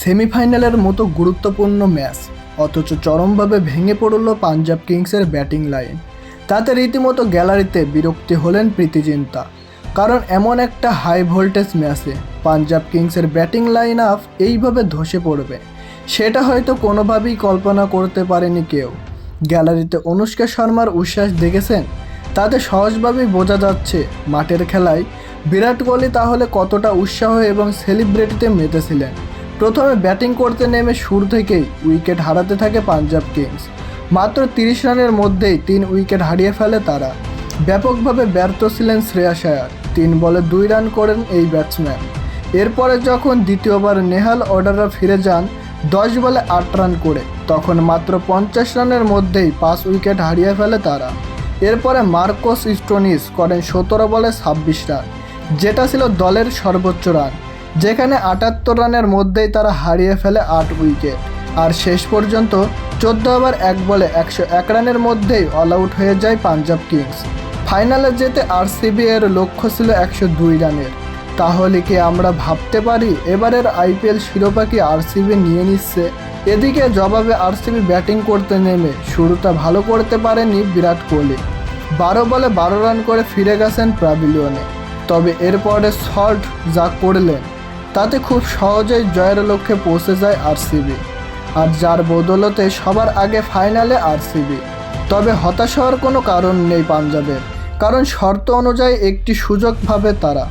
সেমিফাইনালের মতো গুরুত্বপূর্ণ ম্যাচ, অথচ চরমভাবে ভেঙে পড়ল পাঞ্জাব কিংসের ব্যাটিং লাইন। তাতে রীতিমতো গ্যালারিতে বিরক্তি হলেন প্রীতি জিন্তা। কারণ এমন একটা হাই ভোল্টেজ ম্যাচে পাঞ্জাব কিংসের ব্যাটিং লাইন আপ এইভাবে ধসে পড়বে, সেটা হয়তো কোনোভাবেই কল্পনা করতে পারেনি কেউ। গ্যালারিতে অনুষ্কা শর্মার উচ্ছ্বাস দেখেছেন, তাতে সহজভাবেই বোঝা যাচ্ছে মাঠের খেলায় বিরাট কোহলি তাহলে কতটা উৎসাহ এবং সেলিব্রিটিতে মেতেছিলেন। প্রথমে ব্যাটিং করতে নেমে শুরু থেকেই উইকেট হারাতে থাকে পাঞ্জাব কিংস। মাত্র 30 রানের মধ্যেই 3 উইকেট হারিয়ে ফেলে তারা। ব্যাপকভাবে ব্যর্থ ছিলেন শ্রেয়াস আয়ার, 3 বলে 2 রান করেন এই ব্যাটসম্যান। এরপরে যখন দ্বিতীয়বার নেহাল অর্ডাররা ফিরে যান 10 বলে 8 রান করে, তখন মাত্র 50 রানের মধ্যেই 5 উইকেট হারিয়ে ফেলে তারা। এরপরে মার্কস স্টোনিস করেন 17 বলে 26 রান, যেটা ছিল দলের সর্বোচ্চ রান, যেখানে 78 রানের মধ্যেই তারা হারিয়ে ফেলে 8 উইকেট। আর শেষ পর্যন্ত 14 ওভার 1 বলে 101 রানের মধ্যেই অল আউট হয়ে যায় পাঞ্জাব কিংস। ফাইনালে যেতে আরসিবি এর লক্ষ্য ছিল 102 রানের। তাহলে কি আমরা ভাবতে পারি এবারের আইপিএল শিরোপা কি আরসিবি নিয়ে নিচ্ছে? এদিকে জবাবে আরসিবি ব্যাটিং করতে নেমে শুরুটা ভালো করতে পারেনি বিরাট কোহলি। 12 বলে 12 রান করে ফিরে গেছেন প্যাভিলিয়নে। তবে এরপরে সল্ট যা করলেন তাতে খুব সহজেই জয়ের লক্ষ্যে পৌঁছে যায় আরসিবি, আর যার বদৌলতে সবার আগে ফাইনালে আরসিবি। তবে হতাশ হওয়ার কোনো কারণ নেই পাঞ্জাবের, কারণ শর্ত অনুযায়ী একটি সুযোগ পাবে তারা।